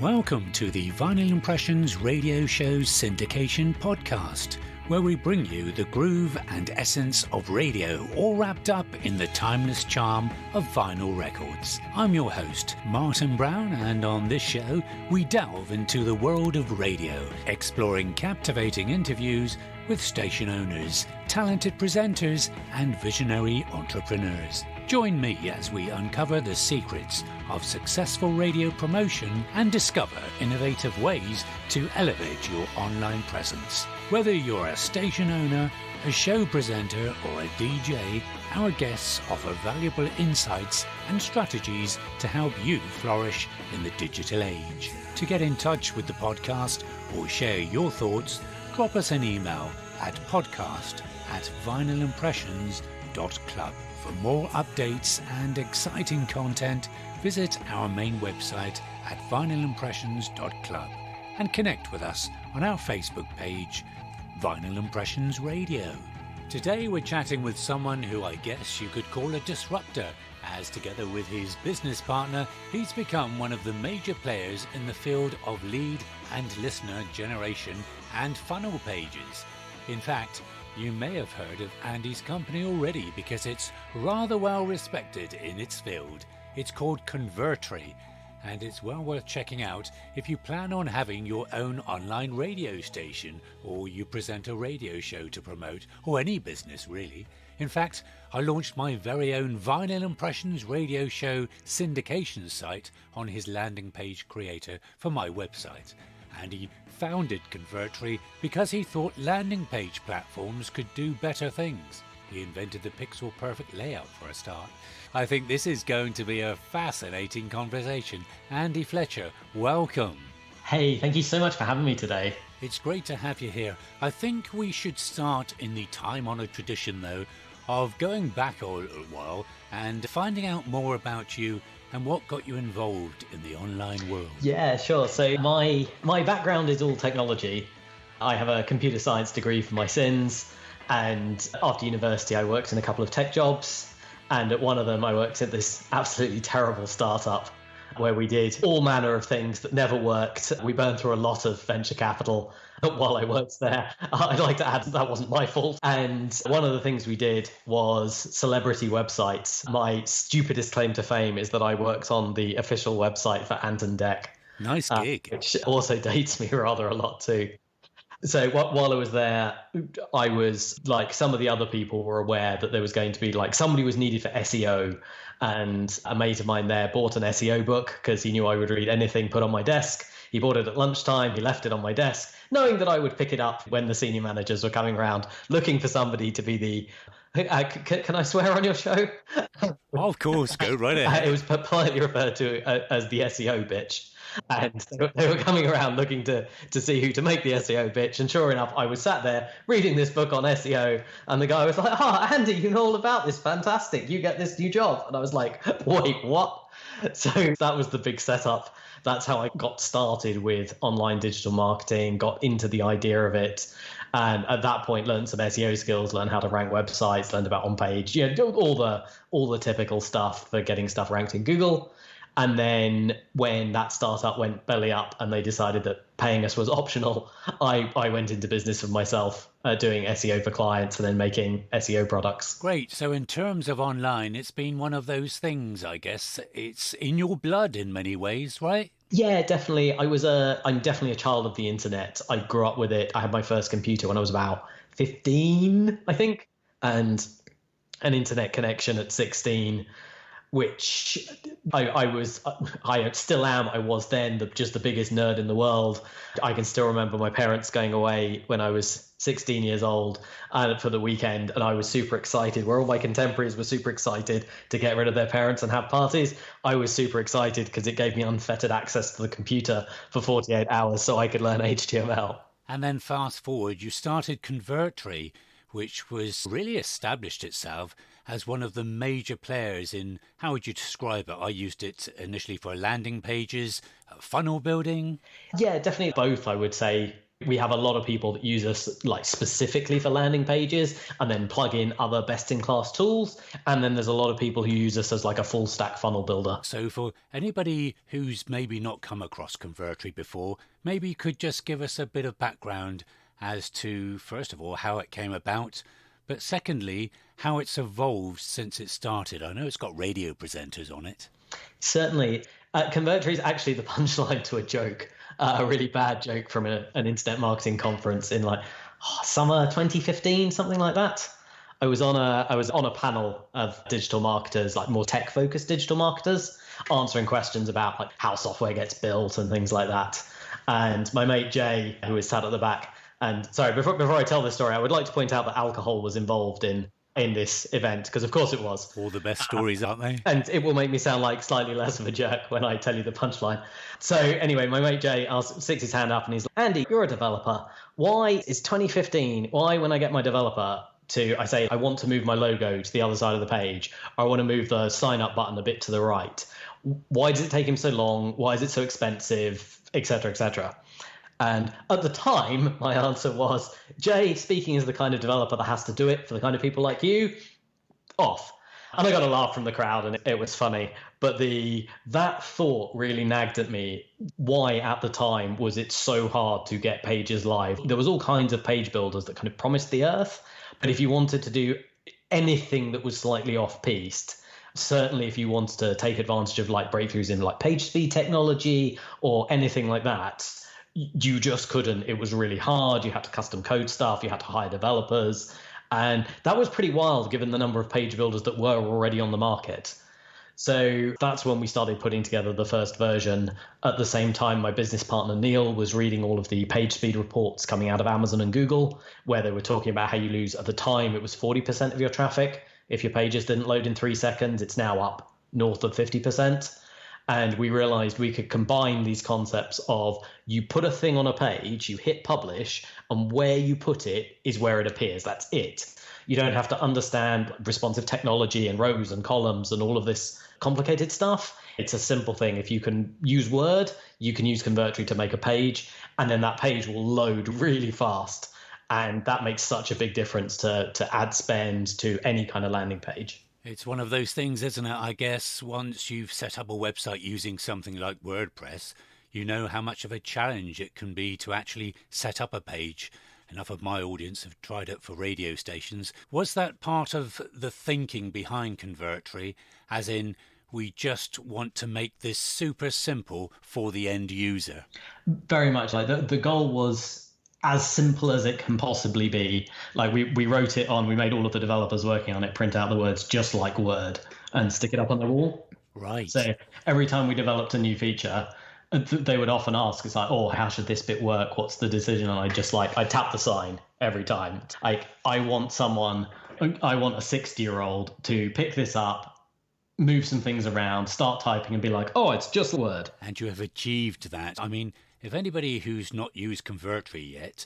Welcome to the Vinyl Impressions radio show's syndication podcast, where we bring you the groove and essence of radio, all wrapped up in the timeless charm of vinyl records. I'm your host, Martin Brown, and on this show, we delve into the world of radio, exploring captivating interviews with station owners, talented presenters, and visionary entrepreneurs. Join me as we uncover the secrets of successful radio promotion and discover innovative ways to elevate your online presence. Whether you're a station owner, a show presenter, or a DJ, our guests offer valuable insights and strategies to help you flourish in the digital age. To get in touch with the podcast or share your thoughts, drop us an email at podcast@vinylimpressions.club. For more updates and exciting content, visit our main website at vinylimpressions.club and connect with us on our Facebook page, Vinyl Impressions Radio. Today we're chatting with someone who I guess you could call a disruptor, as together with his business partner, he's become one of the major players in the field of lead and listener generation and funnel pages. In fact, you may have heard of Andy's company already because it's rather well respected in its field. It's called Convertri, and it's well worth checking out if you plan on having your own online radio station, or you present a radio show to promote, or any business really. In fact, I launched my very own Vinyl Impressions radio show syndication site on his landing page creator for my website. And he founded Convertri because he thought landing page platforms could do better things. He invented the pixel perfect layout for a start. I think this is going to be a fascinating conversation. Andy Fletcher, welcome. Hey, thank you so much for having me today. It's great to have you here. I think we should start in the time-honoured tradition, though, of going back a little while and finding out more about you and what got you involved in the online world. Yeah, sure. So my background is all technology. I have a computer science degree for my sins, and after university I worked in a couple of tech jobs, and at one of them I worked at this absolutely terrible startup where we did all manner of things that never worked. We burned through a lot of venture capital while I worked there. I'd like to add that wasn't my fault. And one of the things we did was celebrity websites. My stupidest claim to fame is that I worked on the official website for Ant and Dec. Nice gig. Which also dates me rather a lot too. So while I was there, I was like, some of the other people were aware that there was going to be like somebody was needed for SEO, and a mate of mine there bought an SEO book because he knew I would read anything put on my desk. He bought it at lunchtime. He left it on my desk, knowing that I would pick it up when the senior managers were coming around looking for somebody to be the can I swear on your show? Oh, of course, go right ahead. It was politely referred to as the SEO bitch. And they were coming around looking to see who to make the SEO bitch. And sure enough, I was sat there reading this book on SEO. And the guy was like, Andy, you know all about this. Fantastic. You get this new job. And I was like, wait, what? So that was the big setup. That's how I got started with online digital marketing, got into the idea of it. And at that point, learned some SEO skills, learned how to rank websites, learned about on-page, all the typical stuff for getting stuff ranked in Google. And then when that startup went belly up and they decided that paying us was optional, I went into business for myself, doing SEO for clients and then making SEO products. Great. So in terms of online, it's been one of those things, I guess. It's in your blood in many ways, right? Yeah, definitely. I'm definitely a child of the internet. I grew up with it. I had my first computer when I was about 15, I think, and an internet connection at 16. Which I still am. I was then just the biggest nerd in the world. I can still remember my parents going away when I was 16 years old for the weekend, and I was super excited. Where all my contemporaries were super excited to get rid of their parents and have parties, I was super excited because it gave me unfettered access to the computer for 48 hours so I could learn HTML. And then fast forward, you started Convertri, which was really established itself as one of the major players in, how would you describe it? I used it initially for landing pages, funnel building. Yeah, definitely both, I would say. We have a lot of people that use us like specifically for landing pages and then plug in other best-in-class tools. And then there's a lot of people who use us as like a full stack funnel builder. So for anybody who's maybe not come across Convertri before, maybe you could just give us a bit of background as to, first of all, how it came about, but secondly, how it's evolved since it started. I know it's got radio presenters on it. Certainly. Convertri is actually the punchline to a joke, a really bad joke from an internet marketing conference in like summer 2015, something like that. I was on a panel of digital marketers, like more tech focused digital marketers, answering questions about like how software gets built and things like that. And my mate Jay, who was sat at the back, and sorry, before I tell this story, I would like to point out that alcohol was involved in this event, because of course it was. All the best stories, aren't they? And it will make me sound like slightly less of a jerk when I tell you the punchline. So anyway, my mate Jay sticks his hand up and he's like, Andy, you're a developer. Why is 2015, why when I get my developer I say, I want to move my logo to the other side of the page, or I want to move the sign up button a bit to the right. Why does it take him so long? Why is it so expensive, et cetera, et cetera? And at the time, my answer was, Jay, speaking as the kind of developer that has to do it for the kind of people like you, off. And I got a laugh from the crowd and it was funny. But that thought really nagged at me. Why at the time was it so hard to get pages live? There was all kinds of page builders that kind of promised the earth. But if you wanted to do anything that was slightly off-piste, certainly if you wanted to take advantage of like breakthroughs in like page speed technology or anything like that, you just couldn't. It was really hard. You had to custom code stuff. You had to hire developers. And that was pretty wild given the number of page builders that were already on the market. So that's when we started putting together the first version. At the same time, my business partner, Neil, was reading all of the page speed reports coming out of Amazon and Google, where they were talking about how you lose, at the time, it was 40% of your traffic. If your pages didn't load in 3 seconds, it's now up north of 50%. And we realized we could combine these concepts of you put a thing on a page, you hit publish, and where you put it is where it appears. That's it. You don't have to understand responsive technology and rows and columns and all of this complicated stuff. It's a simple thing. If you can use Word, you can use Convertri to make a page, and then that page will load really fast. And that makes such a big difference to ad spend, to any kind of landing page. It's one of those things, isn't it? I guess once you've set up a website using something like WordPress, you know how much of a challenge it can be to actually set up a page. Enough of my audience have tried it for radio stations. Was that part of the thinking behind Convertri, as in we just want to make this super simple for the end user? Very much. Like the goal was as simple as it can possibly be. Like we wrote it on, we made all of the developers working on it print out the words just like Word and stick it up on the wall. Right. So every time we developed a new feature, they would often ask, it's like, oh, how should this bit work? What's the decision? And I tap the sign every time. Like I want a 60-year-old to pick this up, move some things around, start typing and be like, oh, it's just Word. And you have achieved that. I mean, if anybody who's not used Convertri yet,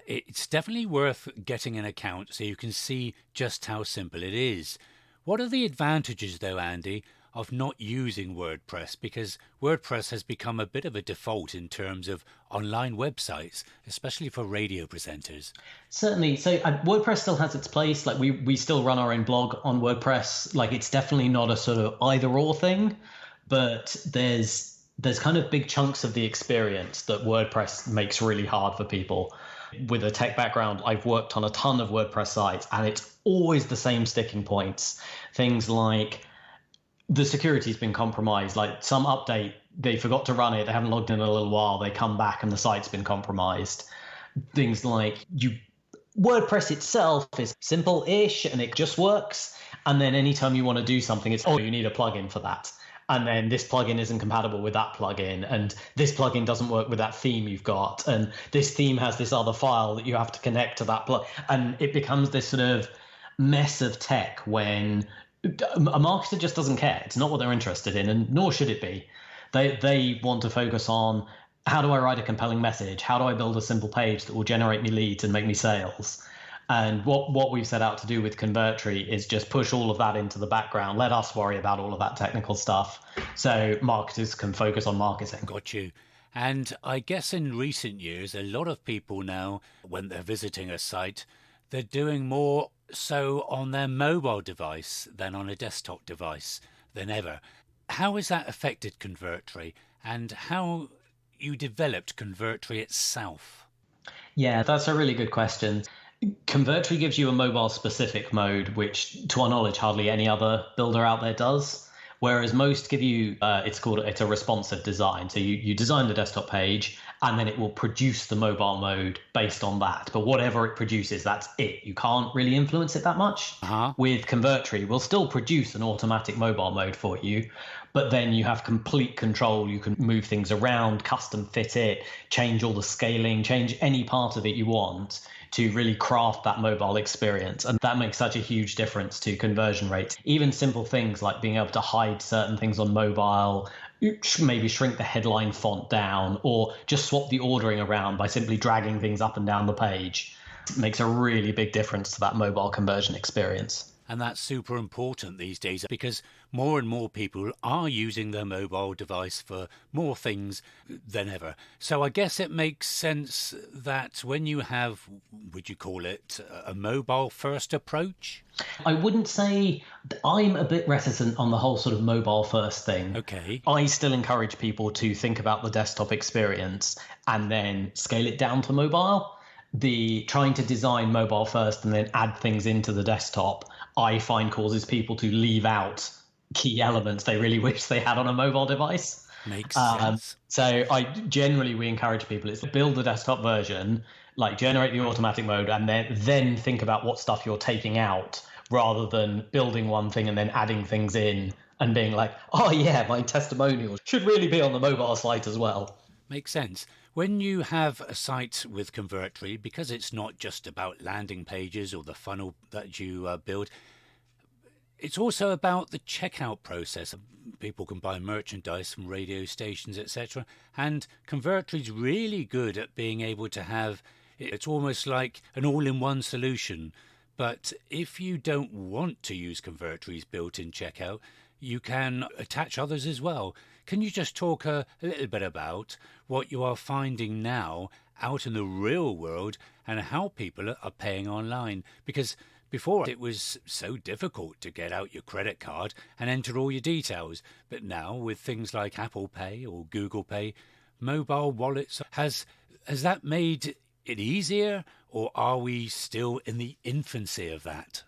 it's definitely worth getting an account so you can see just how simple it is. What are the advantages, though, Andy, of not using WordPress? Because WordPress has become a bit of a default in terms of online websites, especially for radio presenters. Certainly. So WordPress still has its place. Like we still run our own blog on WordPress. Like it's definitely not a sort of either or thing, but there's kind of big chunks of the experience that WordPress makes really hard for people. With a tech background, I've worked on a ton of WordPress sites, and it's always the same sticking points. Things like the security's been compromised, like some update, they forgot to run it, they haven't logged in a little while, they come back and the site's been compromised. Things like WordPress itself is simple-ish and it just works. And then anytime you want to do something, it's, oh, you need a plugin for that. And then this plugin isn't compatible with that plugin, and this plugin doesn't work with that theme you've got, and this theme has this other file that you have to connect to that plug. And it becomes this sort of mess of tech when a marketer just doesn't care. It's not what they're interested in, and nor should it be. They want to focus on, how do I write a compelling message? How do I build a simple page that will generate me leads and make me sales? And what we've set out to do with Convertri is just push all of that into the background. Let us worry about all of that technical stuff so marketers can focus on marketing. Got you. And I guess in recent years, a lot of people now, when they're visiting a site, they're doing more so on their mobile device than on a desktop device than ever. How has that affected Convertri, and how you developed Convertri itself? Yeah, that's a really good question. Convertri gives you a mobile specific mode, which to our knowledge, hardly any other builder out there does. Whereas most give you, it's a responsive design. So you design the desktop page and then it will produce the mobile mode based on that. But whatever it produces, that's it. You can't really influence it that much. Uh-huh. With Convertri, we'll still produce an automatic mobile mode for you, but then you have complete control. You can move things around, custom fit it, change all the scaling, change any part of it you want to really craft that mobile experience. And that makes such a huge difference to conversion rates. Even simple things like being able to hide certain things on mobile, maybe shrink the headline font down, or just swap the ordering around by simply dragging things up and down the page. It makes a really big difference to that mobile conversion experience. And that's super important these days because more and more people are using their mobile device for more things than ever. So I guess it makes sense that when you have, would you call it a mobile first approach? I wouldn't say, I'm a bit reticent on the whole sort of mobile first thing. Okay. I still encourage people to think about the desktop experience and then scale it down to mobile. The trying to design mobile first and then add things into the desktop, I find causes people to leave out key elements they really wish they had on a mobile device. Makes sense. So we encourage people is build the desktop version, like generate the automatic mode, and then think about what stuff you're taking out, rather than building one thing and then adding things in and being like, oh yeah, my testimonials should really be on the mobile site as well. Makes sense. When you have a site with Convertri, because it's not just about landing pages or the funnel that you build, it's also about the checkout process. People can buy merchandise from radio stations, etc. And Convertri's really good at being able to have, it's almost like an all-in-one solution. But if you don't want to use Convertri's built-in checkout, you can attach others as well. Can you just talk a little bit about what you are finding now out in the real world and how people are paying online? Because before it was so difficult to get out your credit card and enter all your details. But now with things like Apple Pay or Google Pay, mobile wallets, has that made it easier, or are we still in the infancy of that?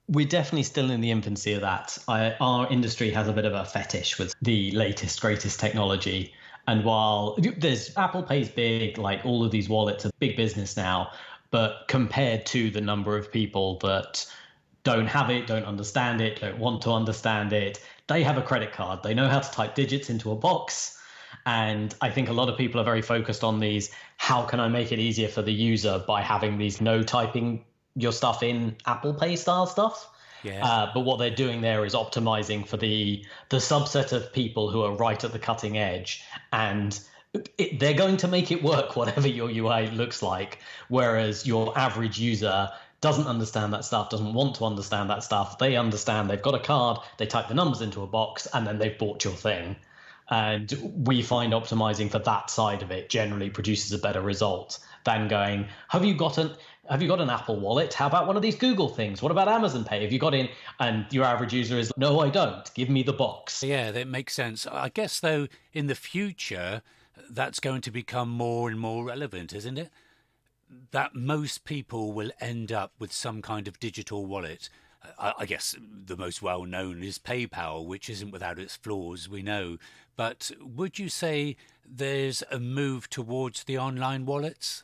We're definitely still in the infancy of that. Our industry has a bit of a fetish with the latest, greatest technology. And while there's Apple Pay's big, like all of these wallets are big business now, but compared to the number of people that don't have it, don't understand it, don't want to understand it, they have a credit card. They know how to type digits into a box. And I think a lot of people are very focused on these, how can I make it easier for the user by having these no typing your stuff in Apple Pay style stuff. Yeah. But what they're doing there is optimizing for the subset of people who are right at the cutting edge, and they're going to make it work whatever your UI looks like. Whereas your average user doesn't understand that stuff, doesn't want to understand that stuff. They understand they've got a card, they type the numbers into a box, and then they've bought your thing. And we find optimizing for that side of it generally produces a better result than going, have you got an Apple Wallet? How about one of these Google things? What about Amazon Pay? Have you got in? And your average user is, no, I don't. Give me the box. Yeah, that makes sense. I guess, though, in the future, that's going to become more and more relevant, isn't it? That most people will end up with some kind of digital wallet. I guess the most well-known is PayPal, which isn't without its flaws, we know. But would you say there's a move towards the online wallets?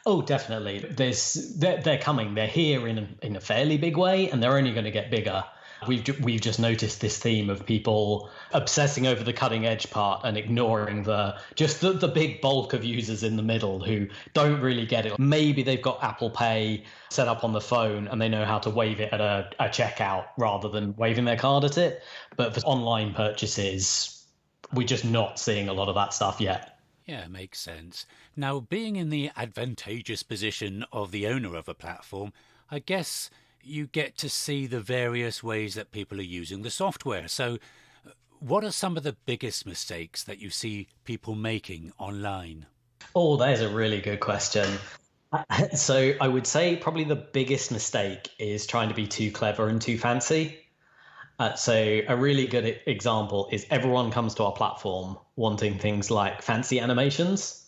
Oh, definitely. They're coming. They're here in a fairly big way, and they're only going to get bigger. We've just noticed this theme of people obsessing over the cutting edge part and ignoring the big bulk of users in the middle who don't really get it. Maybe they've got Apple Pay set up on the phone and they know how to wave it at a checkout rather than waving their card at it. But for online purchases, we're just not seeing a lot of that stuff yet. Yeah, makes sense. Now, being in the advantageous position of the owner of a platform, I guess you get to see the various ways that people are using the software. So What are some of the biggest mistakes that you see people making online? Oh, that is a really good question. So I would say probably the biggest mistake is trying to be too clever and too fancy. So a really good example is everyone comes to our platform wanting things like fancy animations,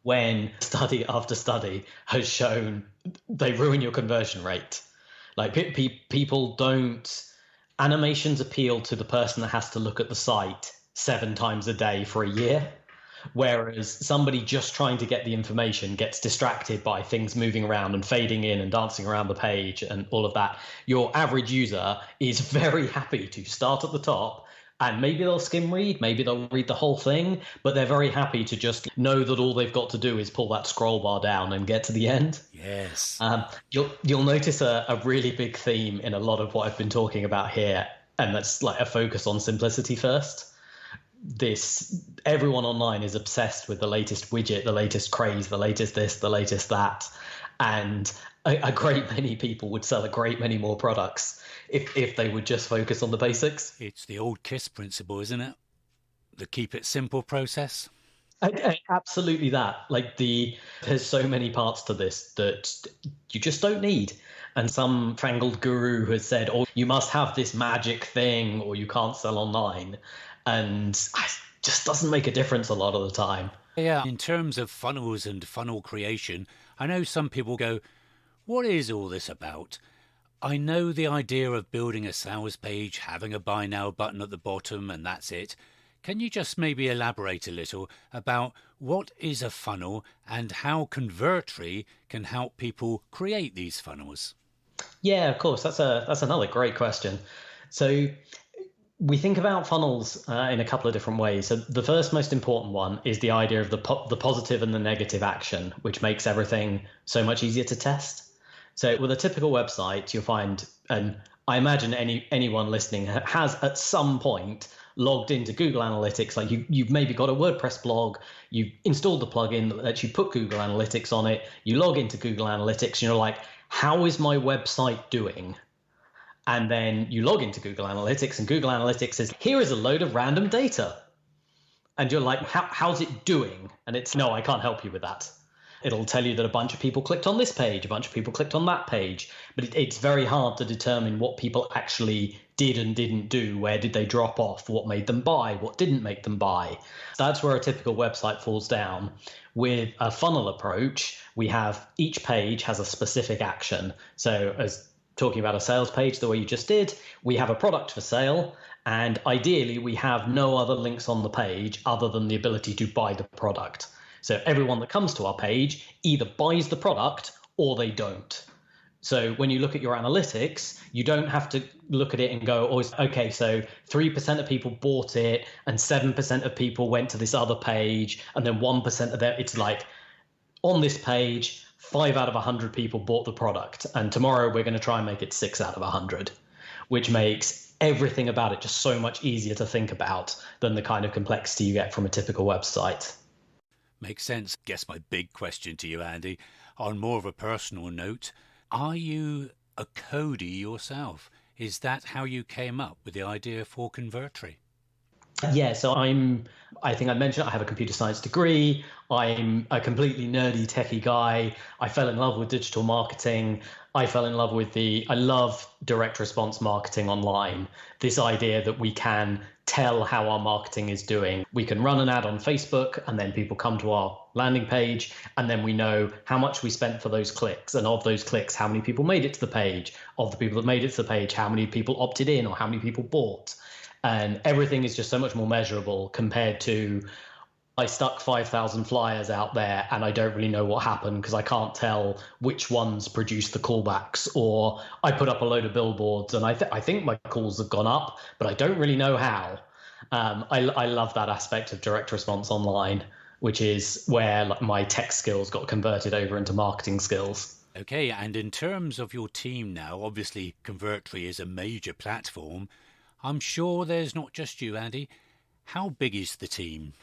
when study after study has shown they ruin your conversion rate. Like people don't, animations appeal to the person that has to look at the site 7 times a day for a year. Whereas somebody just trying to get the information gets distracted by things moving around and fading in and dancing around the page and all of that. Your average user is very happy to start at the top, and maybe they'll skim read, maybe they'll read the whole thing, but they're very happy to just know that all they've got to do is pull that scroll bar down and get to the end. Yes. You'll notice a really big theme in a lot of what I've been talking about here, and that's like a focus on simplicity first. Everyone online is obsessed with the latest widget, the latest craze, the latest this, the latest that, and a great many people would sell a great many more products if they would just focus on the basics. It's the old KISS principle, isn't it? The keep it simple process. Absolutely that. Like there's so many parts to this that you just don't need. And some fangled guru has said, oh, you must have this magic thing or you can't sell online. And it just doesn't make a difference a lot of the time. Yeah, in terms of funnels and funnel creation, I know some people go, what is all this about? I know the idea of building a sales page, having a buy now button at the bottom, and that's it. Can you just maybe elaborate a little about what is a funnel and how Convertri can help people create these funnels? Yeah, of course. That's another great question. So we think about funnels in a couple of different ways. So the first most important one is the idea of the positive and the negative action, which makes everything so much easier to test. So with a typical website, you'll find, and I imagine anyone listening has at some point logged into Google Analytics. Like you've maybe got a WordPress blog, you've installed the plugin that lets you put Google Analytics on it, you log into Google Analytics, and you're like, how is my website doing? And then you log into Google Analytics, and Google Analytics says, here is a load of random data. And you're like, how's it doing? And it's, no, I can't help you with that. It'll tell you that a bunch of people clicked on this page, a bunch of people clicked on that page. But it's very hard to determine what people actually did and didn't do. Where did they drop off? What made them buy? What didn't make them buy? That's where a typical website falls down. With a funnel approach, we have each page has a specific action. So as talking about a sales page the way you just did, we have a product for sale, and ideally we have no other links on the page other than the ability to buy the product. So everyone that comes to our page either buys the product or they don't. So when you look at your analytics, you don't have to look at it and go, oh, okay, so 3% of people bought it and 7% of people went to this other page, and then 1% of them, it's like on this page, 5 out of 100 people bought the product, and tomorrow we're going to try and make it 6 out of 100, which makes everything about it just so much easier to think about than the kind of complexity you get from a typical website. Makes sense. Guess my big question to you, Andy, on more of a personal note, are you a codie yourself? Is that how you came up with the idea for Convertri? Yeah, so I think I mentioned I have a computer science degree. I'm a completely nerdy techie guy. I fell in love with digital marketing. I fell in love with I love direct response marketing online. This idea that we can tell how our marketing is doing. We can run an ad on Facebook and then people come to our landing page, and then we know how much we spent for those clicks. And of those clicks, how many people made it to the page? Of the people that made it to the page, how many people opted in or how many people bought? And everything is just so much more measurable compared to I stuck 5,000 flyers out there and I don't really know what happened because I can't tell which ones produced the callbacks, or I put up a load of billboards and I think my calls have gone up, but I don't really know how. I love that aspect of direct response online, which is where my tech skills got converted over into marketing skills. Okay, and in terms of your team now, obviously Convertri is a major platform. I'm sure there's not just you, Andy. How big is the team?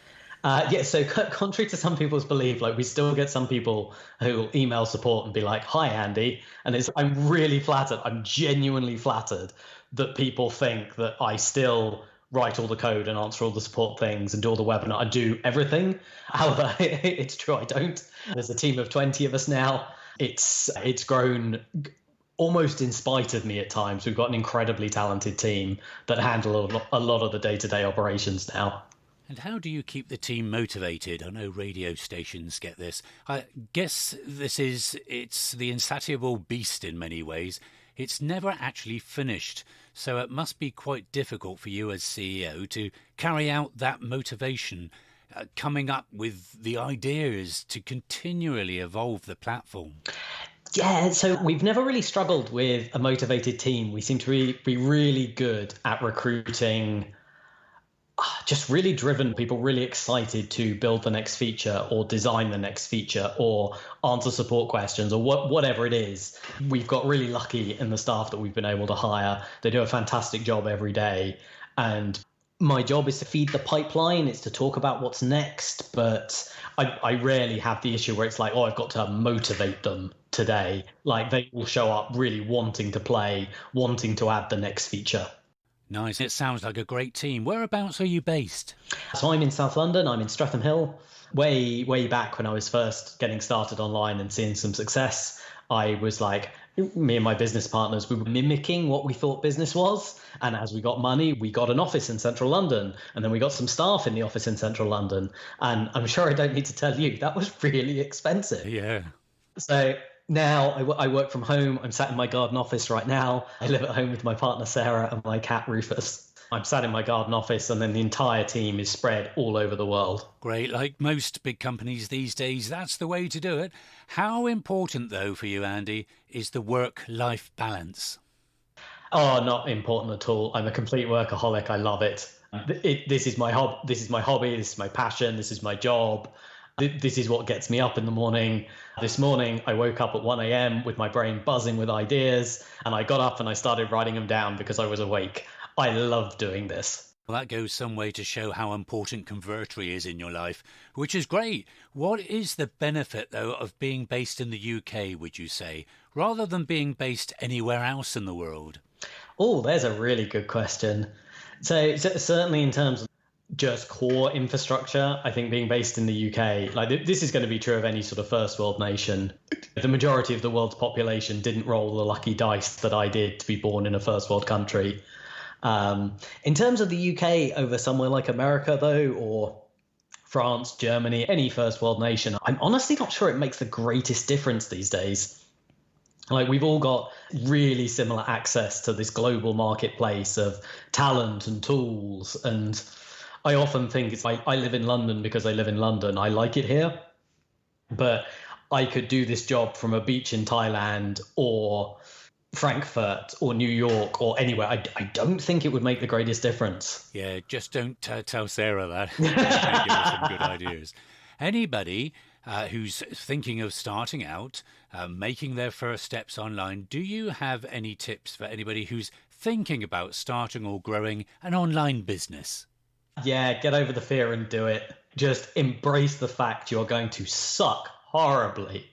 Yeah, so contrary to some people's belief, we still get some people who will email support and be like, hi, Andy. And I'm really flattered. I'm genuinely flattered that people think that I still write all the code and answer all the support things and do all the webinar. I do everything. However, it's true, I don't. There's a team of 20 of us now. It's grown almost in spite of me at times. We've got an incredibly talented team that handle a lot of the day-to-day operations now. And how do you keep the team motivated? I know radio stations get this. I guess it's the insatiable beast in many ways. It's never actually finished. So it must be quite difficult for you as CEO to carry out that motivation, coming up with the ideas to continually evolve the platform. Yeah, so we've never really struggled with a motivated team. We seem to be really good at recruiting just really driven people, really excited to build the next feature or design the next feature or answer support questions or whatever it is. We've got really lucky in the staff that we've been able to hire. They do a fantastic job every day. And my job is to feed the pipeline. It's to talk about what's next. But I rarely have the issue where it's like, oh, I've got to motivate them today. Like they will show up really wanting to play, wanting to add the next feature. Nice. It sounds like a great team. Whereabouts are you based? So I'm in South London. I'm in Streatham Hill. Way back when I was first getting started online and seeing some success, I was like, me and my business partners, we were mimicking what we thought business was. And as we got money, we got an office in central London. And then we got some staff in the office in central London. And I'm sure I don't need to tell you, that was really expensive. Yeah. So now I work from home. I'm sat in my garden office right now. I live at home with my partner, Sarah, and my cat, Rufus. I'm sat in my garden office, and then the entire team is spread all over the world. Great. Like most big companies these days, that's the way to do it. How important, though, for you, Andy, is the work-life balance? Oh, not important at all. I'm a complete workaholic. I love it. This is my hobby. This is my passion. This is my job. This is what gets me up in the morning. This morning, I woke up at 1 a.m. with my brain buzzing with ideas, and I got up and I started writing them down because I was awake. I love doing this. Well, that goes some way to show how important Convertri is in your life, which is great. What is the benefit, though, of being based in the UK, would you say, rather than being based anywhere else in the world? Oh, there's a really good question. So certainly in terms of just core infrastructure, I think being based in the UK, like this is going to be true of any sort of first world nation. The majority of the world's population didn't roll the lucky dice that I did to be born in a first world country. In terms of the UK over somewhere like America, though, or France, Germany, any first world nation, I'm honestly not sure it makes the greatest difference these days. Like we've all got really similar access to this global marketplace of talent and tools. And I often think I live in London because I live in London. I like it here, but I could do this job from a beach in Thailand or Frankfurt or New York or anywhere. I don't think it would make the greatest difference. Yeah, just don't tell Sarah that. Give her some good ideas. Anybody who's thinking of starting out, making their first steps online, do you have any tips for anybody who's thinking about starting or growing an online business? Yeah, get over the fear and do it. Just embrace the fact you're going to suck horribly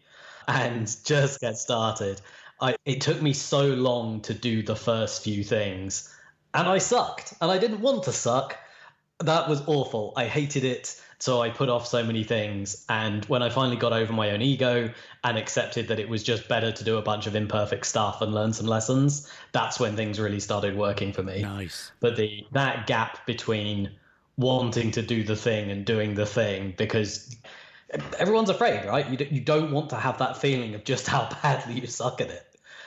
and just get started. It took me so long to do the first few things, and I sucked, and I didn't want to suck. That was awful. I hated it, so I put off so many things. And when I finally got over my own ego and accepted that it was just better to do a bunch of imperfect stuff and learn some lessons, that's when things really started working for me. Nice. But that gap between wanting to do the thing and doing the thing, because everyone's afraid, right? You don't want to have that feeling of just how badly you suck at it.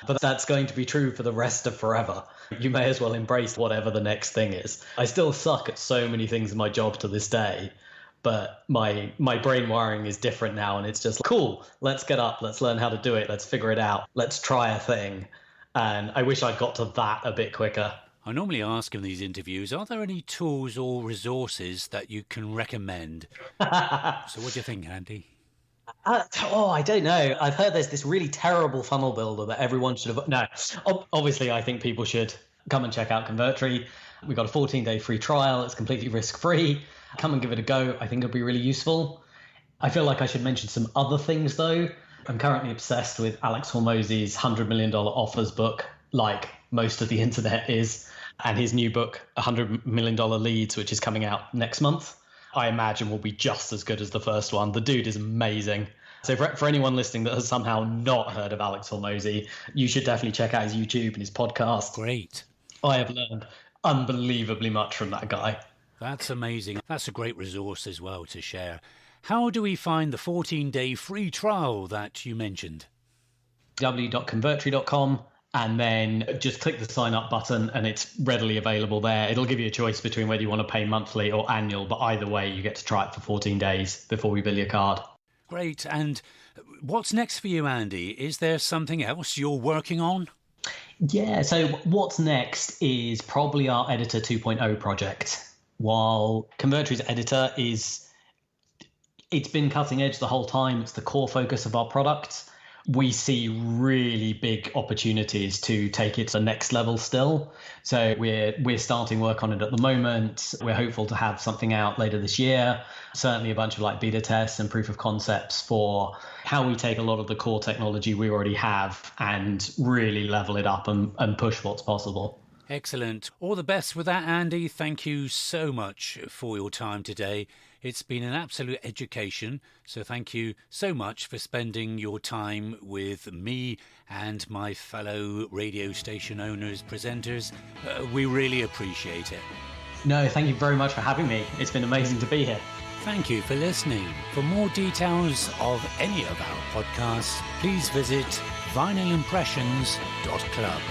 But that's going to be true for the rest of forever. You may as well embrace whatever the next thing is. I still suck at so many things in my job to this day, but my brain wiring is different now, and it's just cool, let's get up, let's learn how to do it, let's figure it out, let's try a thing. And I wish I'd got to that a bit quicker. I normally ask in these interviews, are there any tools or resources that you can recommend? So what do you think, Andy? I don't know. I've heard there's this really terrible funnel builder that everyone should have. No, obviously, I think people should come and check out Convertri. We've got a 14-day free trial. It's completely risk-free. Come and give it a go. I think it'll be really useful. I feel like I should mention some other things, though. I'm currently obsessed with Alex Hormozzi's $100 million offers book, like most of the internet is. And his new book, $100 Million Leads, which is coming out next month, I imagine will be just as good as the first one. The dude is amazing. So for anyone listening that has somehow not heard of Alex Hormozy, you should definitely check out his YouTube and his podcast. Great. I have learned unbelievably much from that guy. That's amazing. That's a great resource as well to share. How do we find the 14-day free trial that you mentioned? www.convertri.com, and then just click the sign up button and it's readily available there. It'll give you a choice between whether you want to pay monthly or annual, but either way, you get to try it for 14 days before we bill your card. Great. And what's next for you, Andy? Is there something else you're working on? Yeah, so what's next is probably our Editor 2.0 project. While Convertri's editor it's been cutting edge the whole time, it's the core focus of our product, we see really big opportunities to take it to the next level still. So we're starting work on it at the moment. We're hopeful to have something out later this year. Certainly a bunch of like beta tests and proof of concepts for how we take a lot of the core technology we already have and really level it up and push what's possible. Excellent. All the best with that, Andy. Thank you so much for your time today. It's been an absolute education, so thank you so much for spending your time with me and my fellow radio station owners, presenters. We really appreciate it. No, thank you very much for having me. It's been amazing to be here. Thank you for listening. For more details of any of our podcasts, please visit vinylimpressions.club.